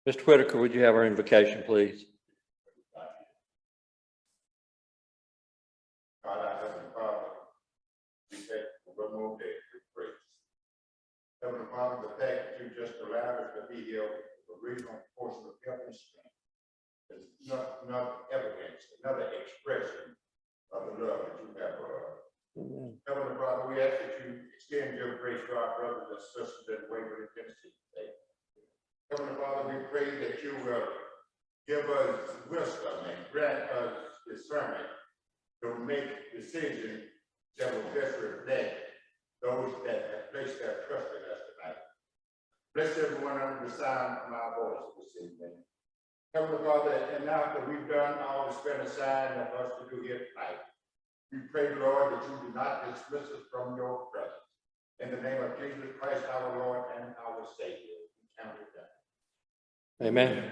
Mr. Whitaker, would you have our invocation, please? God, our Heavenly Father, we thank you for one more day to praise. Heavenly Father, the fact that you just allowed us to be here for a reasonable portion of health and strength is not evidence, another expression of the love that you have for us. Heavenly Father, we ask that you extend your grace to our brothers and sisters that waver against you today. Heavenly Father, we pray that you will give us wisdom and grant us discernment to make decisions that will best reflect those that have placed their trust in us tonight. Bless everyone under the sound of my voice this evening. Heavenly Father, and now that we've done all that's been assigned of us to do here tonight, we pray, Lord, that you do not dismiss us from your presence. In the name of Jesus Christ, our Lord and our Savior, we count it done. Amen.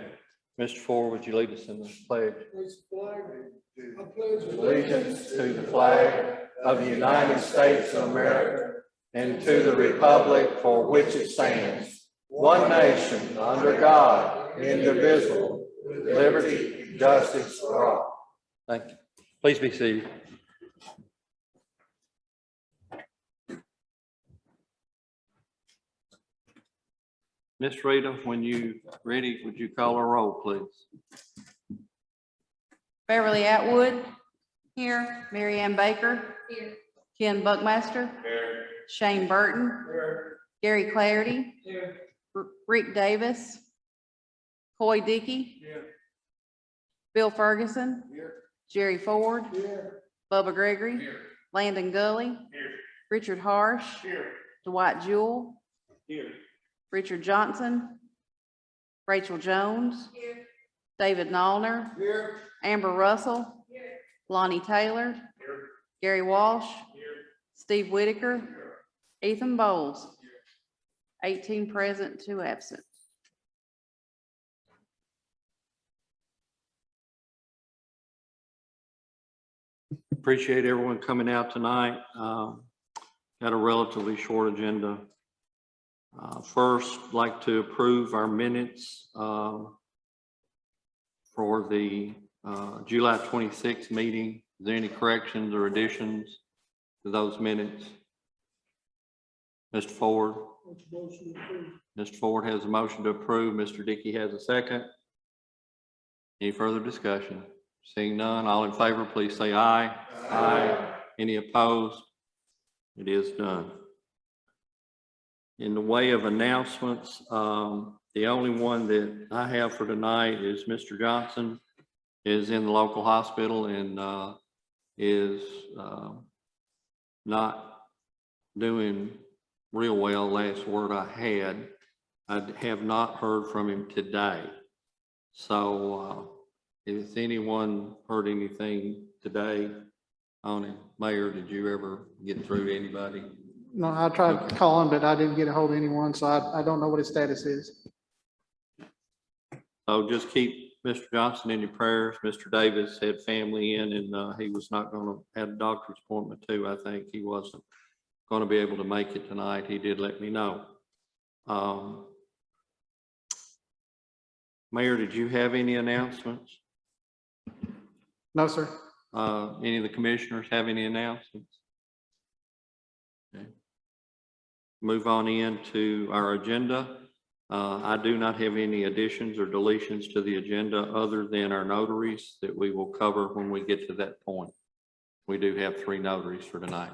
Mr. Ford, would you lead us in the pledge? I pledge Allegiance to the flag of the United States of America and to the republic for which it stands, one nation, under God, indivisible, with liberty and justice for all. Thank you. Please be seated. Miss Rita, when you're ready, would you call our roll, please? Beverly Atwood, here. Mary Ann Baker, here. Ken Buckmaster, Here. Shane Burton, Here. Gary Clarity, Here. Rick Davis, Coy Dickey, Here. Bill Ferguson, Here. Jerry Ford, Here. Bubba Gregory, Here. Landon Gully, Here. Richard Harsh, Here. Dwight Jewell, Here. Richard Johnson, Rachel Jones, David Nallner, Here. Amber Russell, Lonnie Taylor, Here. Gary Walsh, Here. Steve Whitaker, Ethan Bowles. 18 present, 2 absent. Appreciate everyone coming out tonight. Got a relatively short agenda. First, I'd like to approve our minutes for the July 26th meeting. Is there any corrections or additions to those minutes? Mr. Ford? Mr. Ford has a motion to approve. Mr. Dickey has a second. Any further discussion? Seeing none, all in favor, please say aye. Aye. Any opposed? It is done. In the way of announcements, the only one that I have for tonight is Mr. Johnson is in the local hospital and is not doing real well. Last word I had, I have not heard from him today. So if anyone heard anything today on him, Mayor, did you ever get through to anybody? No, I tried calling, but I didn't get a hold of anyone, so I don't know what his status is. So just keep Mr. Johnson in your prayers. Mr. Davis had family in and he was not going to have a doctor's appointment too. I think he wasn't going to be able to make it tonight. He did let me know. Mayor, did you have any announcements? No, sir. Any of the commissioners have any announcements? Okay. Move on into our agenda. I do not have any additions or deletions to the agenda other than our notaries that we will cover when we get to that point. We do have 3 notaries for tonight.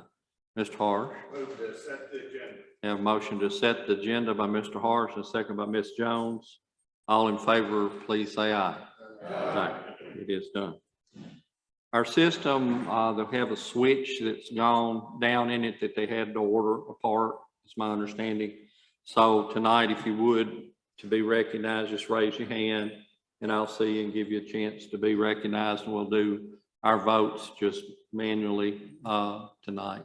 Mr. Harsh. Move to set the agenda. Have a motion to set the agenda by Mr. Harsh and a second by Ms. Jones. All in favor, please say aye. Aye. It is done. Our system, they have a switch that's gone down in it that they had to order apart. It's my understanding. So tonight, if you would, to be recognized, just raise your hand and I'll see and give you a chance to be recognized, and we'll do our votes just manually tonight.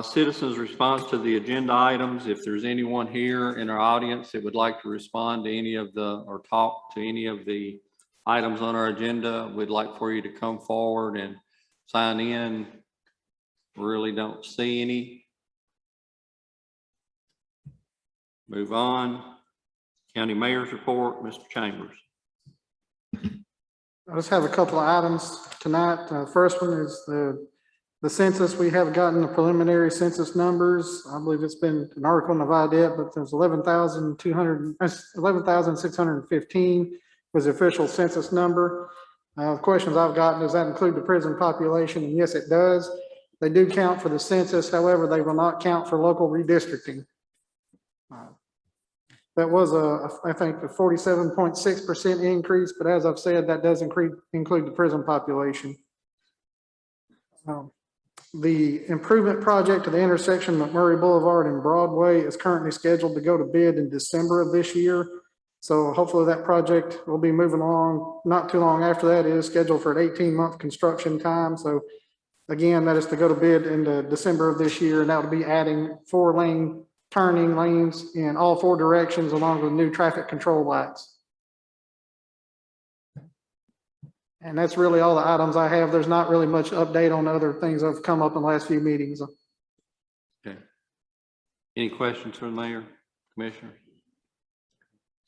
Citizens' response to the agenda items. If there's anyone here in our audience that would like to respond to any of the, or talk to any of the items on our agenda, we'd like for you to come forward and sign in. Really don't see any. Move on. County Mayor's Report, Mr. Chambers. I just have a couple of items tonight. First one is the census. We have gotten the preliminary census numbers. I believe it's been an article in the Vidette, but there's 11,615 was the official census number. The questions I've gotten, does that include the prison population? And yes, it does. They do count for the census. However, they will not count for local redistricting. That was I think a 47.6% increase, but as I've said, that does include the prison population. The improvement project to the intersection of McMurray Boulevard and Broadway is currently scheduled to go to bid in December of this year. So hopefully that project will be moving along. Not too long after that, it is scheduled for an 18-month construction time. So again, that is to go to bid in December of this year, and that will be adding 4-lane turning lanes in all 4 directions along with new traffic control lights. And that's really all the items I have. There's not really much update on other things that have come up in the last few meetings. Okay. Any questions for the mayor, commissioner?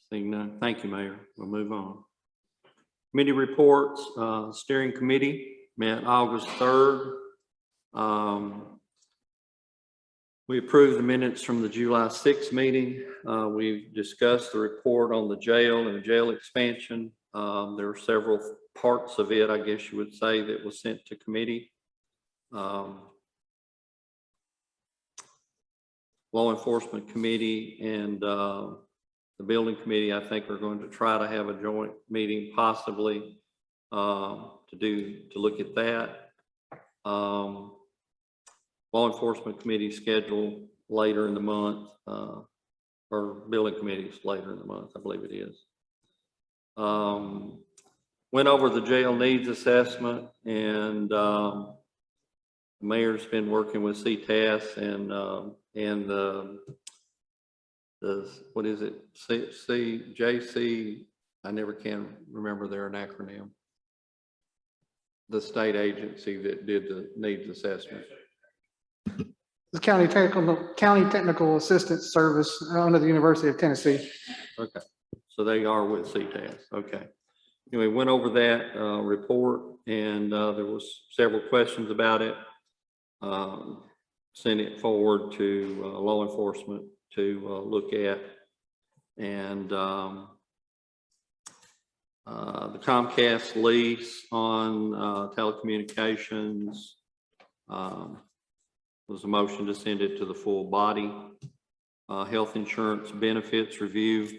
Seeing none. Thank you, Mayor. We'll move on. Committee reports. Steering committee met August 3rd. We approved the minutes from the July 6th meeting. We've discussed the report on the jail and the jail expansion. There were several parts of it, I guess you would say, that was sent to committee. Law Enforcement Committee and the Building Committee, I think, are going to try to have a joint meeting possibly to look at that. Law Enforcement Committee scheduled later in the month, or Building Committees later in the month, I believe it is. Went over the jail needs assessment, and the mayor's been working with CTAS and the what is it, JC, I never can remember their acronym. The state agency that did the needs assessment. The County Technical Assistance Service under the University of Tennessee. Okay, so they are with CTAS. Okay. Anyway, went over that report, and there was several questions about it. Sent it forward to law enforcement to look at, and the Comcast lease on telecommunications was a motion to send it to the full body. Health insurance benefits review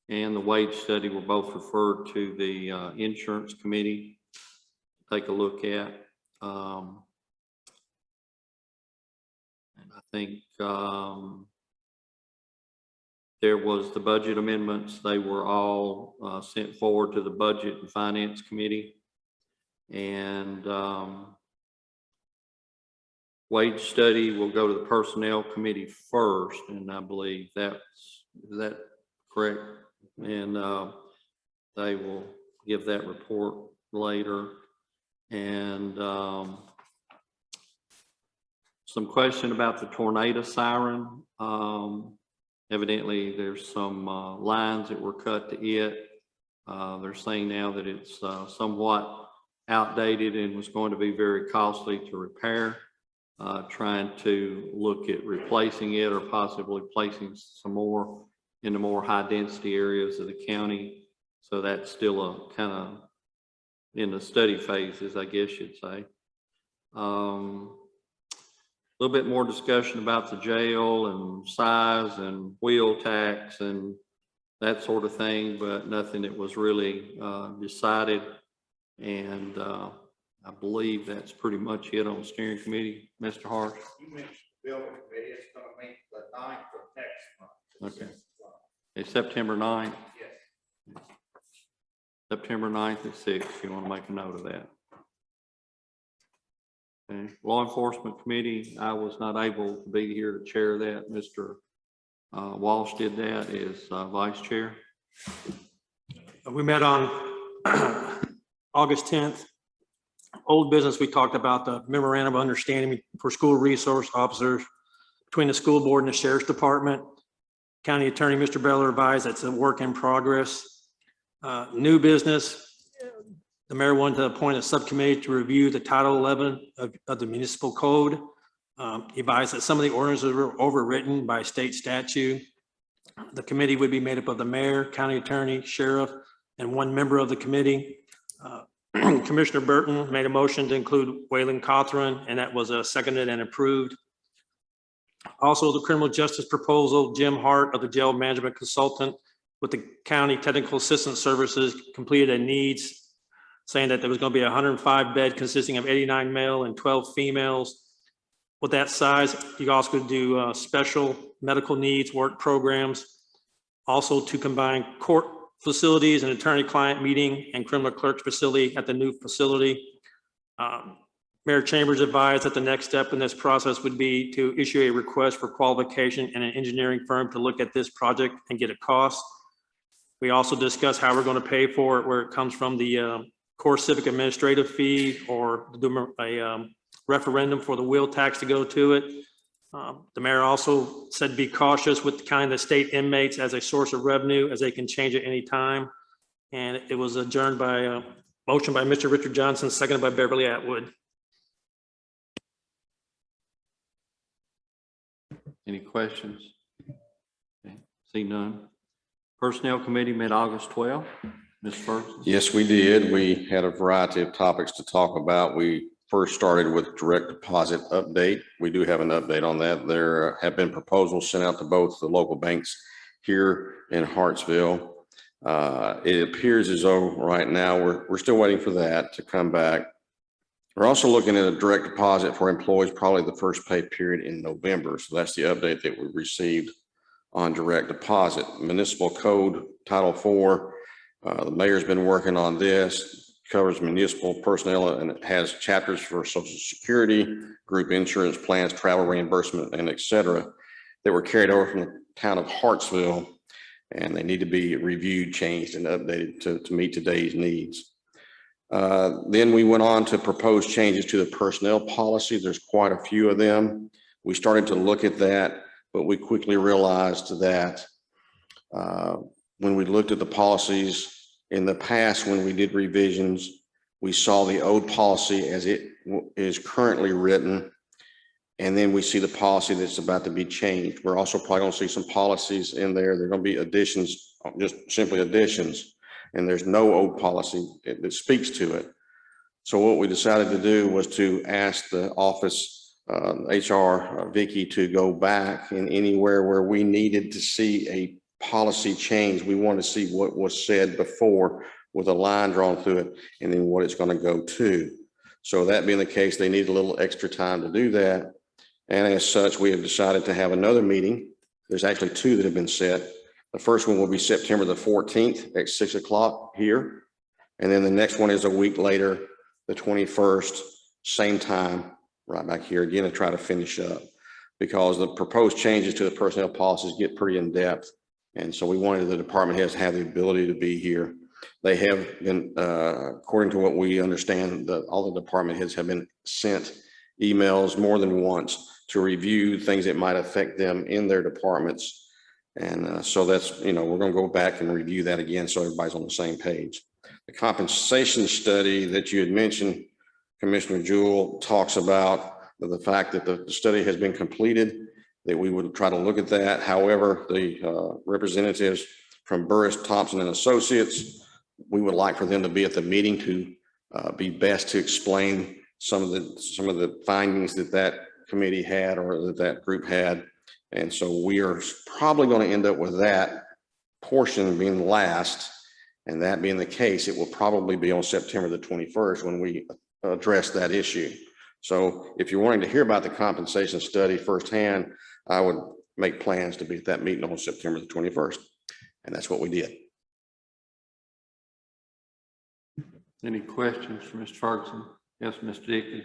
and the wage study were both referred to the insurance committee to take a look at. And I think there was the budget amendments. They were all sent forward to the Budget and Finance Committee. And wage study will go to the Personnel Committee first, and I believe is that correct? And they will give that report later. And some question about the Tornado Siren. Evidently, there's some lines that were cut to it. They're saying now that it's somewhat outdated and was going to be very costly to repair. Trying to look at replacing it or possibly placing some more in the more high density areas of the county. So that's still a kind of in the study phases, I guess you'd say. A little bit more discussion about the jail and size and wheel tax and that sort of thing, but nothing that was really decided. And I believe that's pretty much it on the steering committee. Mr. Harsh? You mentioned the building committee, it's gonna meet the 9th of next month. Okay. It's September 9th. Yes. September 9th at 6. You want to make a note of that. Okay. Law Enforcement Committee, I was not able to be here to chair that. Mr. Walsh did that as vice chair. We met on August 10th. Old business, we talked about the memorandum of understanding for school resource officers between the school board and the sheriff's department. County Attorney, Mr. Beller, advised that's a work in progress. New business, the mayor wanted to appoint a subcommittee to review the Title 11 of the municipal code. He advised that some of the ordinances were overwritten by state statute. The committee would be made up of the mayor, county attorney, sheriff, and one member of the committee. Commissioner Burton made a motion to include Waylon Cothran, and that was seconded and approved. Also, the criminal justice proposal, Jim Hart of the jail management consultant with the county technical assistance services completed a needs, saying that there was going to be a 105 bed consisting of 89 male and 12 females. With that size, you also could do special medical needs work programs. Also to combine court facilities and attorney-client meeting and criminal clerk's facility at the new facility. Mayor Chambers advised that the next step in this process would be to issue a request for qualification and an engineering firm to look at this project and get a cost. We also discussed how we're going to pay for it, where it comes from the core civic administrative fee or do a referendum for the wheel tax to go to it. The mayor also said be cautious with the kind of state inmates as a source of revenue, as they can change at any time. And it was adjourned by motion by Mr. Richard Johnson, seconded by Beverly Atwood. Any questions? Okay, see none. Personnel Committee met August 12th. Ms. Ferguson? Yes, we did. We had a variety of topics to talk about. We first started with direct deposit update. We do have an update on that. There have been proposals sent out to both the local banks here in Hartsville. It appears as though right now we're still waiting for that to come back. We're also looking at a direct deposit for employees, probably the first pay period in November. So that's the update that we received on direct deposit. Municipal Code Title IV, the mayor's been working on this, covers municipal personnel, and it has chapters for Social Security, group insurance plans, travel reimbursement, and et cetera, that were carried over from the town of Hartsville, and they need to be reviewed, changed, and updated to meet today's needs. Then we went on to propose changes to the personnel policy. There's quite a few of them. We started to look at that, but we quickly realized that when we looked at the policies in the past, when we did revisions, we saw the old policy as it is currently written, and then we see the policy that's about to be changed. We're also probably going to see some policies in there. They're going to be additions, just simply additions, and there's no old policy that speaks to it. So what we decided to do was to ask the office, HR, Vicky, to go back and anywhere where we needed to see a policy change. We want to see what was said before with a line drawn through it and then what it's going to go to. So that being the case, they need a little extra time to do that. And as such, we have decided to have another meeting. There's actually two that have been set. The first one will be September the 14th at 6 o'clock here. And then the next one is a week later, the 21st, same time, right back here again, to try to finish up, because the proposed changes to the personnel policies get pretty in depth. And so we wanted the department heads to have the ability to be here. They have been, according to what we understand, all the department heads have been sent emails more than once to review things that might affect them in their departments. And so that's, we're going to go back and review that again so everybody's on the same page. The compensation study that you had mentioned, Commissioner Jewell, talks about the fact that the study has been completed, that we would try to look at that. However, the representatives from Burris, Thompson and Associates, we would like for them to be at the meeting to be best to explain some of the findings that committee had or that group had. And so we are probably going to end up with that portion being last. And that being the case, it will probably be on September the 21st when we address that issue. So if you're wanting to hear about the compensation study firsthand, I would make plans to be at that meeting on September the 21st. And that's what we did. Any questions for Mr. Ferguson? Yes, Mr. Dickey.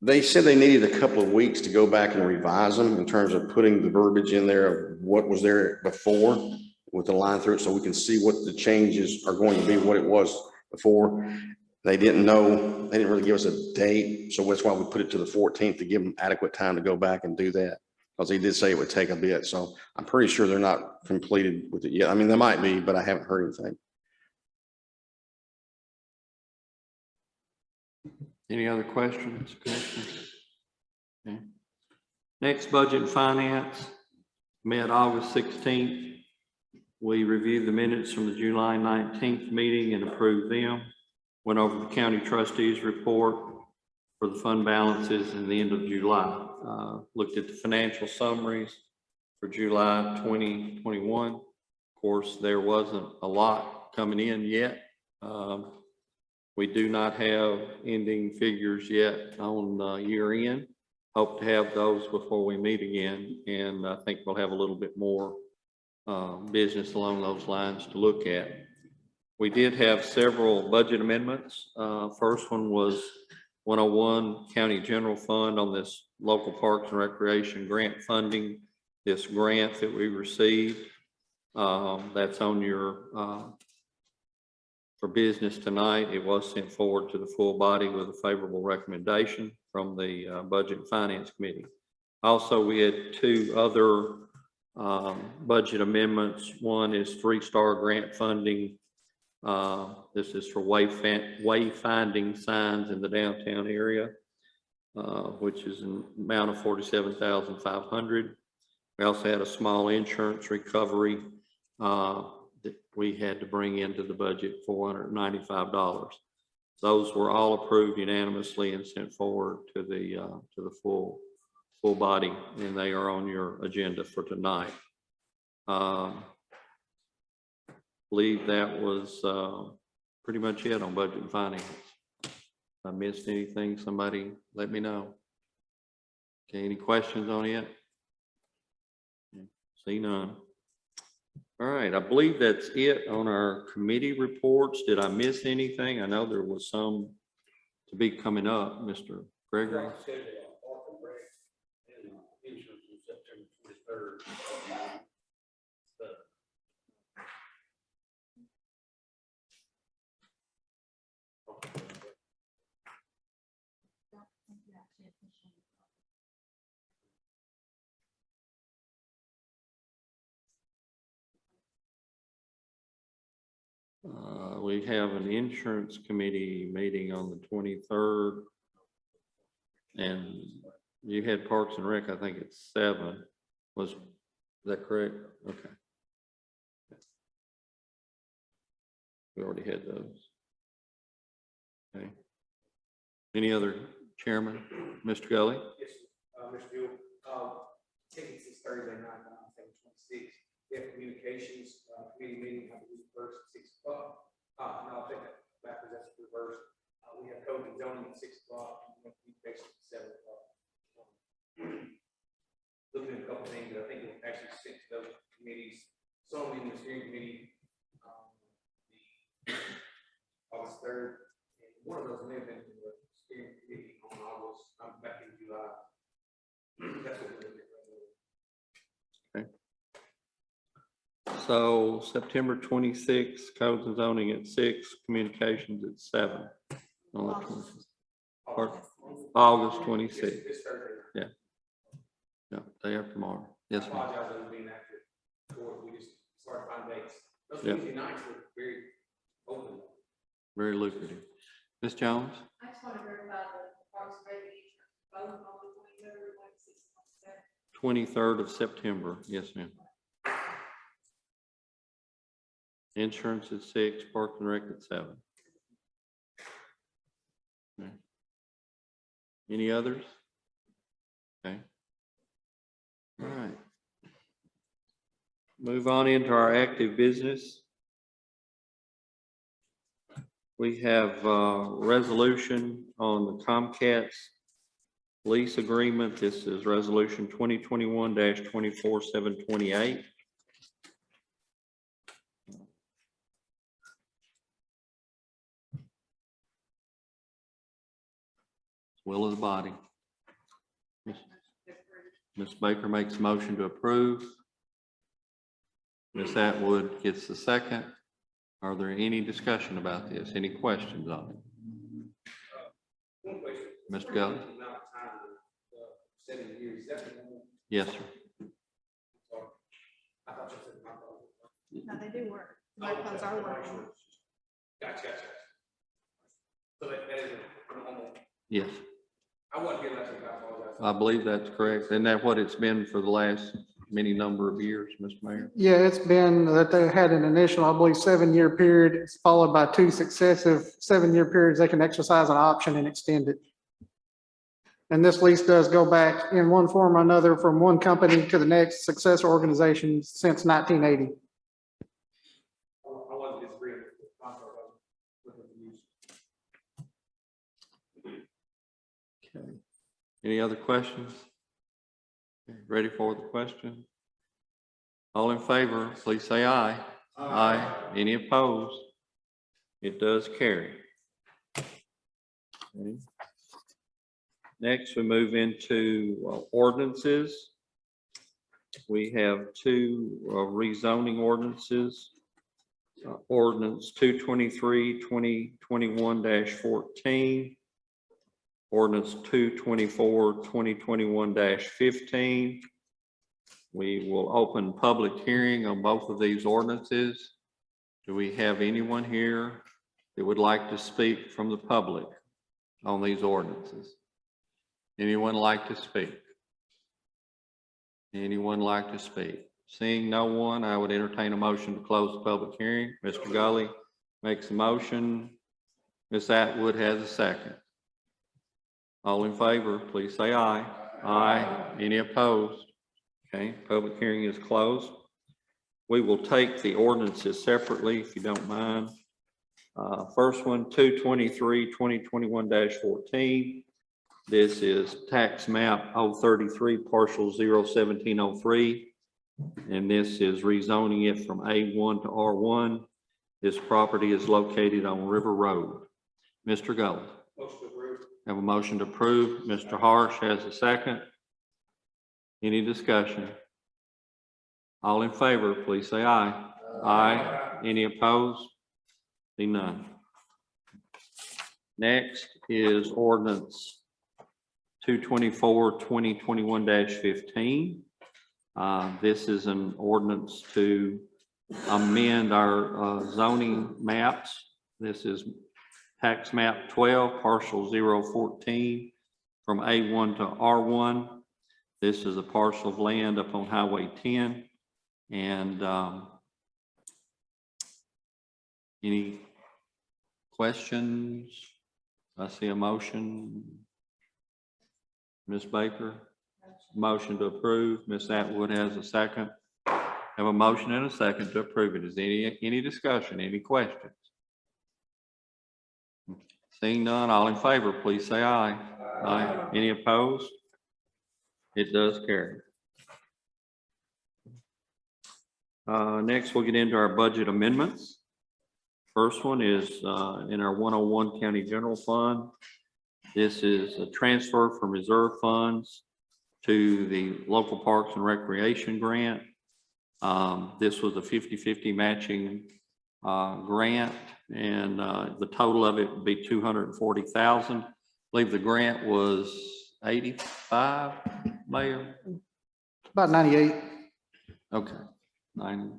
They said they needed a couple of weeks to go back and revise them in terms of putting the verbiage in there of what was there before with the line through it, so we can see what the changes are going to be, what it was before. They didn't know, they didn't really give us a date, so that's why we put it to the 14th to give them adequate time to go back and do that. Because he did say it would take a bit, so I'm pretty sure they're not completed with it yet. I mean, they might be, but I haven't heard anything. Any other questions, commissioners? Okay. Next, Budget and Finance, met August 16th. We reviewed the minutes from the July 19th meeting and approved them. Went over the county trustees report for the fund balances in the end of July. Looked at the financial summaries for July 2021. Of course, there wasn't a lot coming in yet. We do not have ending figures yet on year end. Hope to have those before we meet again. And I think we'll have a little bit more business along those lines to look at. We did have several budget amendments. First one was 101 County General Fund on this local parks and recreation grant funding. This grant that we received, that's on your for business tonight. It was sent forward to the full body with a favorable recommendation from the Budget and Finance Committee. Also, we had two other budget amendments. One is 3-star grant funding. This is for wayfinding signs in the downtown area, which is an amount of $47,500. We also had a small insurance recovery that we had to bring into the budget, $495. Those were all approved unanimously and sent forward to the full body, and they are on your agenda for tonight. Believe that was pretty much it on Budget and Finance. If I missed anything, somebody let me know. Okay, any questions on it? See none. All right, I believe that's it on our committee reports. Did I miss anything? I know there was some to be coming up, Mr. Gregory. We have an insurance committee meeting on the 23rd. And you had Parks and Rec, I think it's 7. Is that correct? Okay. We already had those. Okay. Any other chairman? Mr. Gully? Yes, Mr. Buell, tickets is Thursday night, on October 26th. We have communications, committee meeting, I believe, first at 6 o'clock. And I'll take that back, because that's reversed. We have code and zoning at 6 o'clock, and we have communications at 7 o'clock. Looking at a couple things that I think will actually stick to those committees. Some in the steering committee, the August 3rd, and one of those may have been in the steering committee on August, I'm back in July. That's what we're looking at right now. Okay. So September 26th, codes and zoning at 6, communications at 7. On the 26th. August 26th. This Thursday. Yeah. Yeah, day after tomorrow. Yes, I ma'am. apologize for being active. We just started finding dates. Those Yeah. Tuesday nights were very open. Very lucrative. Ms. Jones? I just want to verify the Parks and Recreation, both on the 23rd, 23rd of September. Yes, ma'am. Insurance at 6, Parks and Rec at 7. Okay. Any others? Okay. All right. Move on into our active business. We have a resolution on the Comcast lease agreement. This is resolution 2021-24728. Will of the body. Ms. Baker makes a motion to approve. Ms. Atwood gets the second. Are there any discussion about this? Any questions on it? Mr. Gully? Amount of time, 7 years, is that the one? Yes, sir. I thought you said my fault. No, they do work. My funds are working. Gotcha. So that is a normal, Yes, I wasn't here last week, I apologize. I believe that's correct. Isn't that what it's been for the last many number of years, Mr. Mayor? Yeah, it's been that they had an initial, I believe, 7-year period, it's followed by 2 successive 7-year periods. They can exercise an option and extend it. And this lease does go back in one form or another from one company to the next successor organization since 1980. I wasn't disagreeing with the contract, I was looking at the use. Okay. Any other questions? Okay, ready for the question? All in favor, please say aye. Aye. Any opposed? It does carry. Okay. Next, we move into ordinances. We have 2 rezoning ordinances. Ordinance 223, 2021-14. Ordinance 224, 2021-15. We will open public hearing on both of these ordinances. Do we have anyone here that would like to speak from the public on these ordinances? Anyone like to speak? Anyone like to speak? Seeing no one, I would entertain a motion to close the public hearing. Mr. Gully makes a motion. Ms. Atwood has a second. All in favor, please say aye. Aye. Any opposed? Okay, public hearing is closed. We will take the ordinances separately, if you don't mind. First one, 223, 2021-14. This is tax map 033, parcel 01703. And this is rezoning it from A1 to R1. This property is located on River Road. Mr. Gully. Motion to approve. Have a motion to approve. Mr. Harsh has a second. Any discussion? All in favor, please say aye. Aye. Any opposed? See none. Next is ordinance 224, 2021-15. This is an ordinance to amend our zoning maps. This is tax map 12, parcel 014, from A1 to R1. This is a parcel of land up on Highway 10. And any questions? I see a motion. Ms. Baker, motion to approve. Ms. Atwood has a second. Have a motion and a second to approve it. Is any discussion, any questions? Seeing none, all in favor, please say aye. Aye. Any opposed? It does carry. Next, we'll get into our budget amendments. First one is in our 101 County General Fund. This is a transfer from reserve funds to the local parks and recreation grant. This was a 50-50 matching grant, and the total of it would be $240,000. I believe the grant was 85, Mayor? About 98. Okay, 90.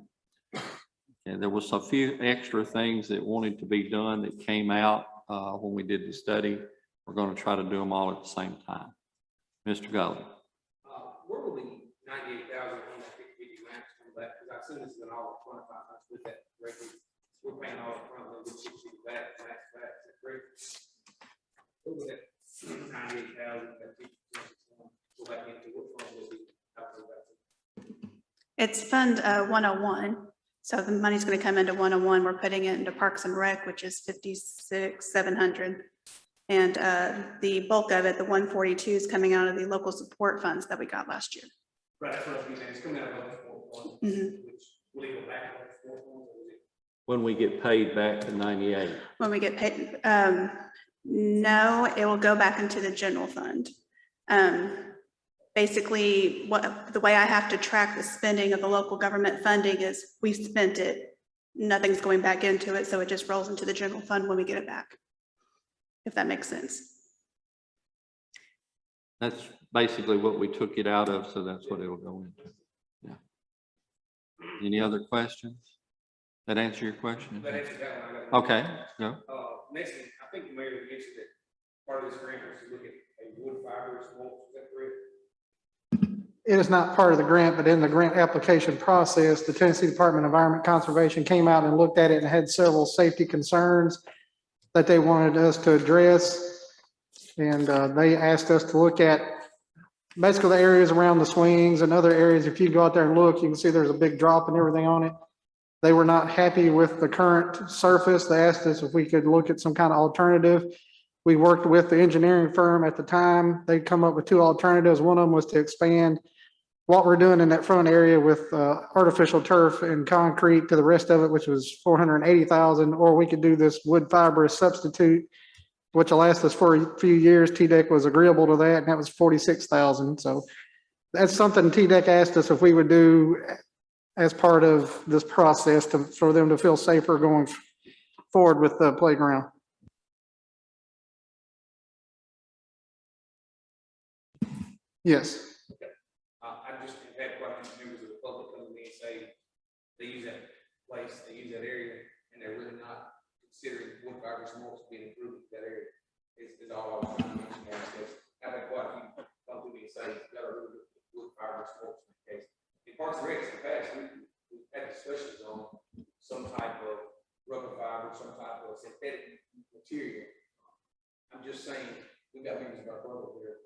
And there was a few extra things that wanted to be done that came out when we did the study. We're going to try to do them all at the same time. Mr. Gully. Where will the 98,000 on that 50 match come back? Because I assume this is an all upfront, with that record. We're paying all upfront, then we'll 60 back, is that correct? What was that 98,000, that 50% go back into, what fund will be? It's Fund 101. So the money's going to come into 101. We're putting it into Parks and Rec, which is 56,700. And the bulk of it, the 142, is coming out of the local support funds that we got last year. Right, that's what I was saying, it's coming out of those 4 funds, Mhm. which will it go back to those 4 funds, or is it? When we get paid back to 98. When we get paid, no, it will go back into the general fund. Basically, the way I have to track the spending of the local government funding is we spent it, nothing's going back into it, so it just rolls into the general fund when we get it back. If that makes sense. That's basically what we took it out of, so that's what it'll go into. Yeah. Any other questions? That answer your question? That answers that one. I got Okay, no. Next thing, I think the mayor mentioned that part of this grant was to look at a wood fiber mulch, is that correct? It is not part of the grant, but in the grant application process, the Tennessee Department of Environment Conservation came out and looked at it and had several safety concerns that they wanted us to address. And they asked us to look at basically the areas around the swings and other areas. If you go out there and look, you can see there's a big drop and everything on it. They were not happy with the current surface. They asked us if we could look at some kind of alternative. We worked with the engineering firm at the time. They'd come up with two alternatives. One of them was to expand what we're doing in that front area with artificial turf and concrete to the rest of it, which was $480,000, or we could do this wood fiber substitute, which will last us for a few years. TDEC was agreeable to that, and that was $46,000. So that's something TDEC asked us if we would do as part of this process for them to feel safer going forward with the playground. Yes. I just had quite a few members of the public come to me and say they use that place, they use that area, and they're really not considering wood fiber mulch being improved in that area. Is all I was trying to mention there. I've had quite a few come to me and say, you got to really look at wood fiber mulch in the case. In Parks and Rec in the past, we've had discussions on some type of rubber fiber, some type of synthetic material. I'm just saying, we've got members of our public here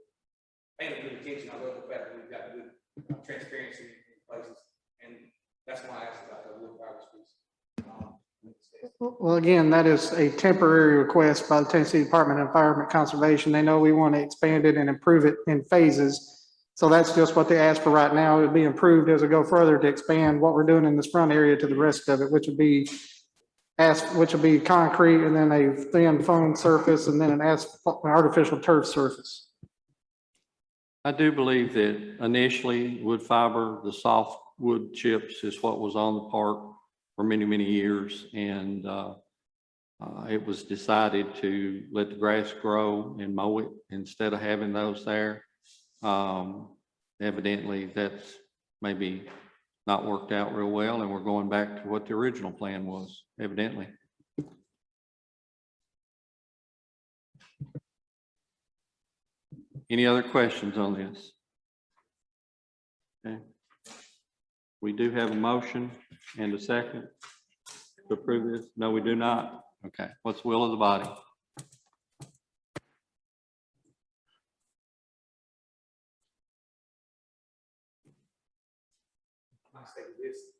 paying good attention. I love the fact that we've got good transparency in places, and that's why I asked about the wood fiber piece. Well, again, that is a temporary request by the Tennessee Department of Environment Conservation. They know we want to expand it and improve it in phases. So that's just what they asked for right now. It would be improved as we go further to expand what we're doing in this front area to the rest of it, which would be concrete, and then a thin foam surface, and then an artificial turf surface. I do believe that initially wood fiber, the soft wood chips is what was on the park for many, many years. And it was decided to let the grass grow and mow it instead of having those there. Evidently that's maybe not worked out real well, and we're going back to what the original plan was, evidently. Any other questions on this? Okay. We do have a motion and a second to approve this. No, we do not. Okay. What's the will of the body?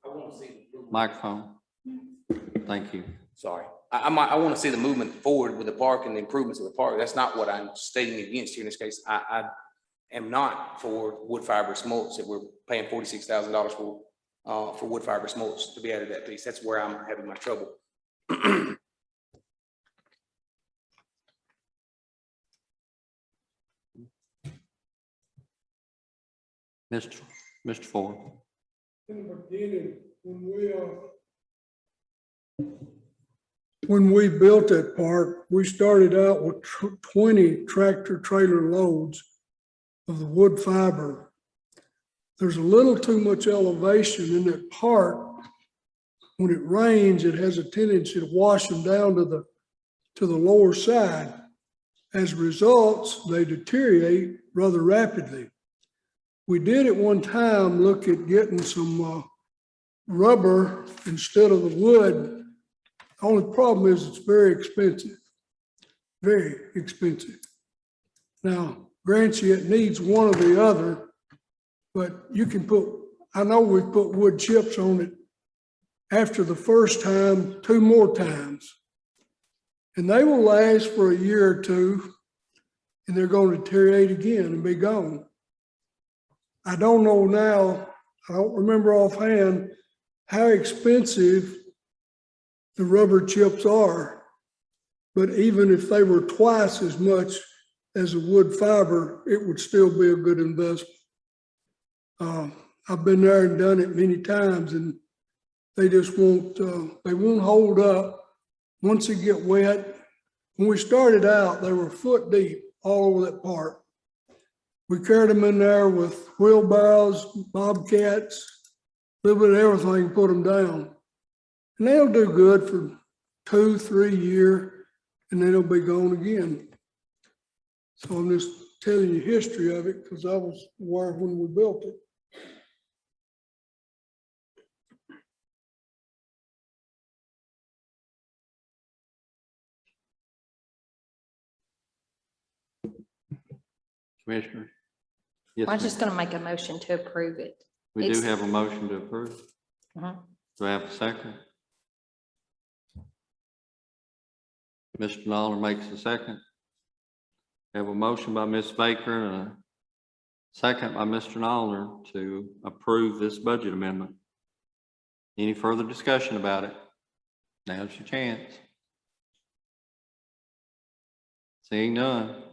I want to see Microphone. Thank you. Sorry, I want to see the movement forward with the park and the improvements of the park. That's not what I'm stating against here in this case. I am not for wood fiber mulch that we're paying $46,000 for wood fiber mulch to be added to that piece. That's where I'm having my trouble. Mr. Ford. In the beginning, when we built that park, we started out with 20 tractor trailer loads of the wood fiber. There's a little too much elevation in that park. When it rains, it has a tendency to wash them down to the lower side. As a result, they deteriorate rather rapidly. We did at one time look at getting some rubber instead of the wood. The only problem is it's very expensive, very expensive. Now, grant you it needs one or the other, but you can I know we put wood chips on it after the first time, 2 more times. And they will last for a year or two, and they're going to deteriorate again and be gone. I don't know now, I don't remember offhand how expensive the rubber chips are, but even if they were twice as much as a wood fiber, it would still be a good investment. I've been there and done it many times, and they just they won't hold up once they get wet. When we started out, they were foot deep all over that park. We carried them in there with wheelbarrows, bobcats, a little bit of everything, put them down. And they'll do good for 2-3 years, and then they'll be gone again. So I'm just telling you history of it because I was aware when we built it. Commissioner? Yes, I'm ma'am. just gonna make a motion to approve it. We do it's- have a motion to approve. Mhm. Do I have a second? Mr. Lawler makes a second. Have a motion by Ms. Baker and a second by Mr. Lawler to approve this budget amendment. Any further discussion about it? Now's your chance. Seeing none.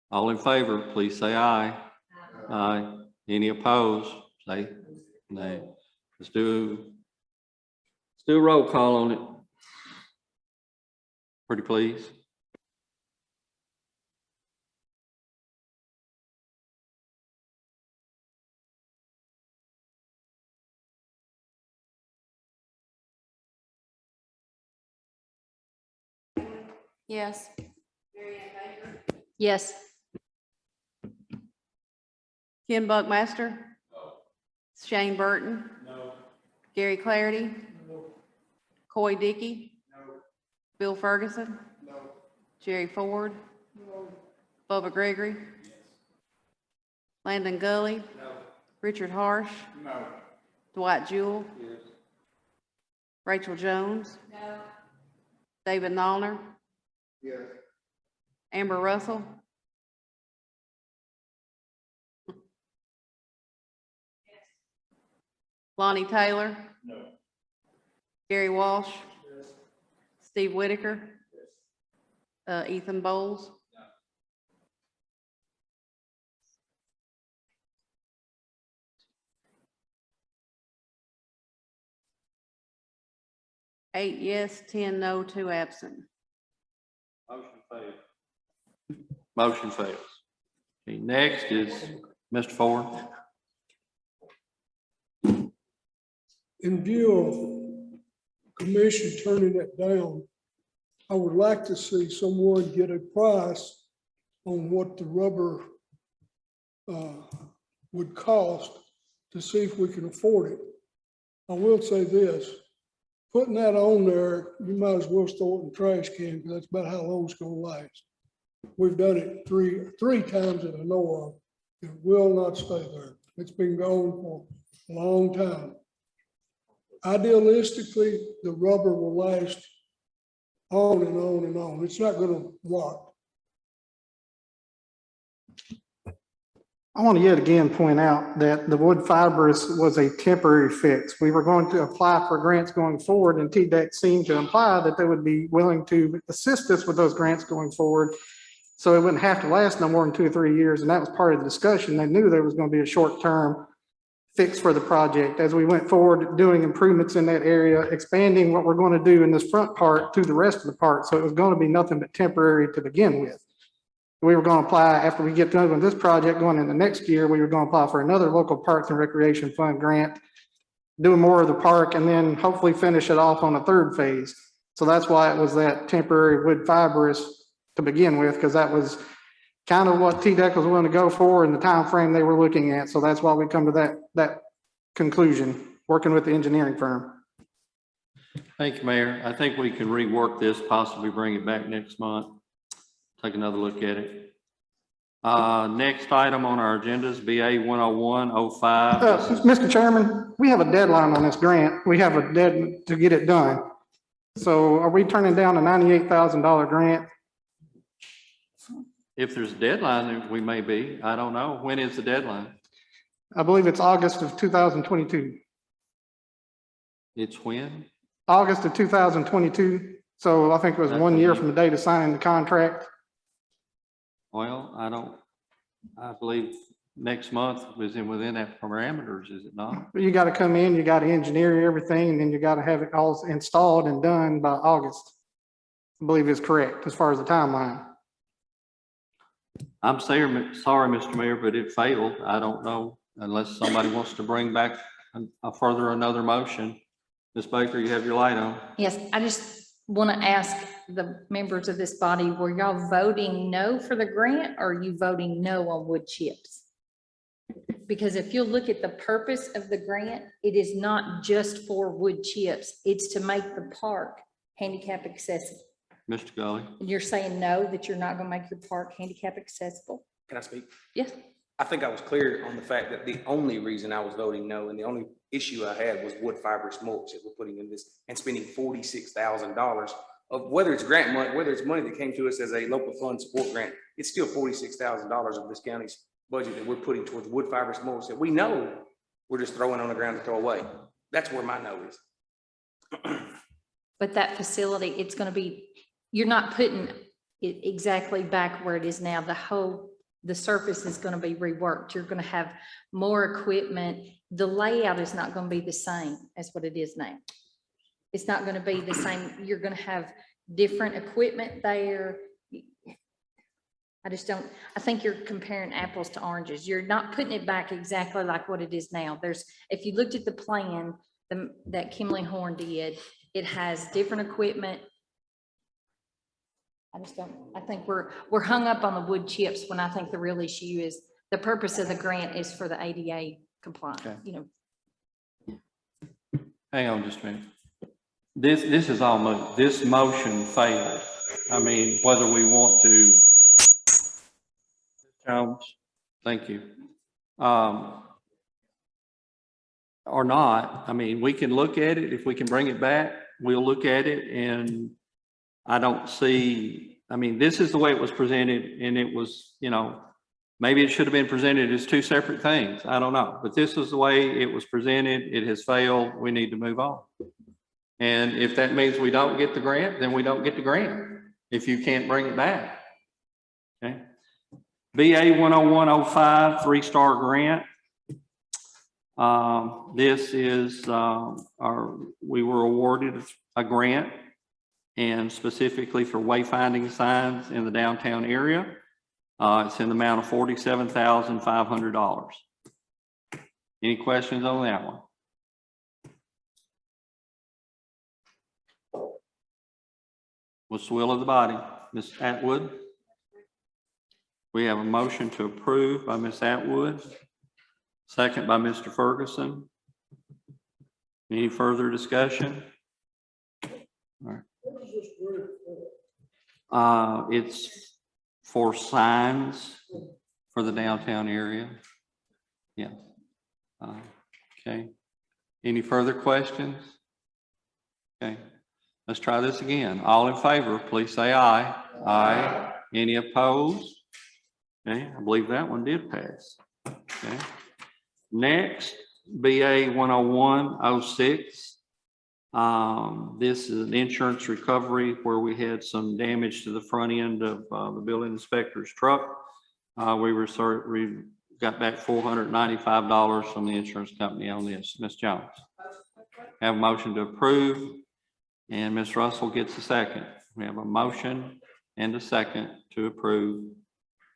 All in favor, please say aye. Aye. Any opposed? Say nay. Let's do a roll call on it. Pretty please. Yes. Yes. Ken Buckmaster? Shane Burton? Gary Clarity? Coy Dickey? Bill Ferguson? Jerry Ford? Bubba Gregory? Landon Gully? Richard Harsh? Dwight Jewell? Rachel Jones? David Nollner? Yes. Amber Russell? Lonnie Taylor? Gary Walsh? Steve Whitaker? Ethan Bowles? Eight yes, 10 no, 2 absent. Motion fails. Motion fails. Okay, next is Mr. Ford. In view of commission turning it down, I would like to see someone get a price on what the rubber would cost to see if we can afford it. I will say this, putting that on there, you might as well throw it in the trash can because that's about how long it's gonna last. We've done it three times that I know of. It will not stay there. It's been gone for a long time. Idealistically, the rubber will last on and on and on. It's not gonna rot. I want to yet again point out that the wood fibrous was a temporary fix. We were going to apply for grants going forward, and TDEC seemed to imply that they would be willing to assist us with those grants going forward. So it wouldn't have to last no more than 2 or 3 years, and that was part of the discussion. They knew there was going to be a short-term fix for the project. As we went forward, doing improvements in that area, expanding what we're going to do in this front part to the rest of the part. So it was going to be nothing but temporary to begin with. We were going to apply, after we get done with this project going into next year, we were going to apply for another local Parks and Recreation Fund grant, doing more of the park, and then hopefully finish it off on a third phase. So that's why it was that temporary wood fibrous to begin with, because that was kind of what TDEC was willing to go for in the time frame they were looking at. So that's why we come to that conclusion, working with the engineering firm. Thank you, Mayor. I think we can rework this, possibly bring it back next month. Take another look at it. Next item on our agenda is BA 10105. Mr. Chairman, we have a deadline on this grant. We have a deadline to get it done. So are we turning down a $98,000 grant? If there's a deadline, we may be. I don't know. When is the deadline? I believe it's August of 2022. It's when? August of 2022. So I think it was 1 year from the date of signing the contract. Well, I believe next month was within that parameters, is it not? You got to come in, you got to engineer everything, and then you got to have it all installed and done by August. I believe is correct as far as the timeline. I'm sorry, Mr. Mayor, but it failed. I don't know unless somebody wants to bring back another motion. Ms. Baker, you have your light on. Yes, I just want to ask the members of this body, were y'all voting no for the grant, or are you voting no on wood chips? Because if you look at the purpose of the grant, it is not just for wood chips. It's to make the park handicap accessible. Mr. Gully. And you're saying no, that you're not going to make your park handicap accessible? Can I speak? Yes. I think I was clear on the fact that the only reason I was voting no, and the only issue I had was wood fibrous mulch that we're putting in this and spending $46,000 of whether it's grant money, whether it's money that came to us as a local fund support grant, it's still $46,000 of this county's budget that we're putting towards wood fibrous mulch that we know we're just throwing on the ground to throw away. That's where my no is. But that facility, it's going to be, you're not putting it exactly back where it is now. The surface is going to be reworked. You're going to have more equipment. The layout is not going to be the same as what it is now. It's not going to be the same. You're going to have different equipment there. I think you're comparing apples to oranges. You're not putting it back exactly like what it is now. If you looked at the plan that Kimley Horn did, it has different equipment. I think we're hung up on the wood chips when I think the real issue is the purpose of the grant is for the ADA compliant, Okay. Hang on just a minute. This is almost, this motion failed. I mean, whether we want to, Jones, thank you. Or not, I mean, we can look at it. If we can bring it back, we'll look at it. And I don't see, I mean, this is the way it was presented, and it was, maybe it should have been presented as two separate things. I don't know, but this is the way it was presented. It has failed. We need to move on. And if that means we don't get the grant, then we don't get the grant if you can't bring it back. Okay. BA 10105 3-star grant. This is we were awarded a grant, and specifically for wayfinding signs in the downtown area. It's in the amount of $47,500. Any questions on that one? What's the will of the body? Ms. Atwood? We have a motion to approve by Ms. Atwood, second by Mr. Ferguson. Any further discussion? All right. It's for signs for the downtown area. Yeah. Okay. Any further questions? Okay. Let's try this again. All in favor, please say aye. Aye. Any opposed? Okay, I believe that one did pass. Okay. Next, BA 10106. This is an insurance recovery where we had some damage to the front end of the building inspector's truck. We got back $495 from the insurance company on this. Ms. Jones. Have a motion to approve, and Ms. Russell gets a second. We have a motion and a second to approve.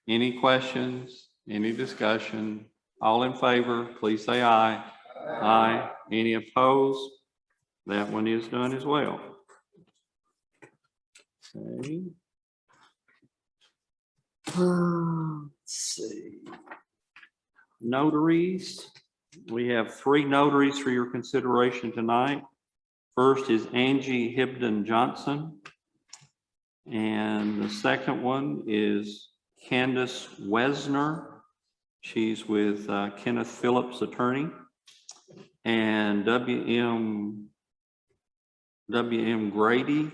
Any questions? Any discussion? All in favor, please say aye. Aye. Any opposed? That one is done as well. Okay. Let's see. Notaries. We have 3 notaries for your consideration tonight. First is Angie Hibden Johnson. And the second one is Candace Wesner. She's with Kenneth Phillips Attorney. And W.M. Grady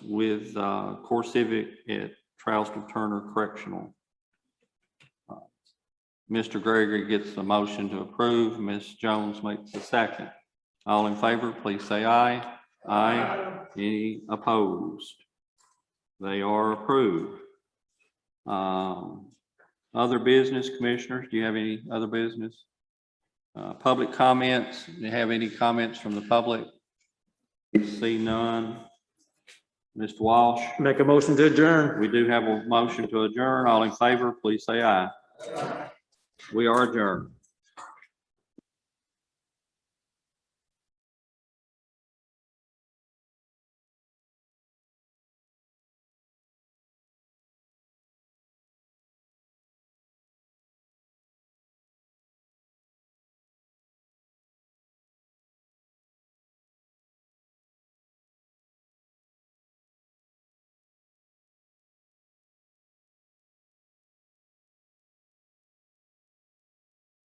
with Core Civic at Charleston Turner Correctional. Mr. Gregory gets the motion to approve. Ms. Jones makes the second. All in favor, please say aye. Aye. Any opposed? They are approved. Other business, commissioners, do you have any other business? Public comments, do you have any comments from the public? See none. Mr. Walsh, Make a motion to adjourn. we do have a motion to adjourn. All in favor, please say aye. We are adjourned.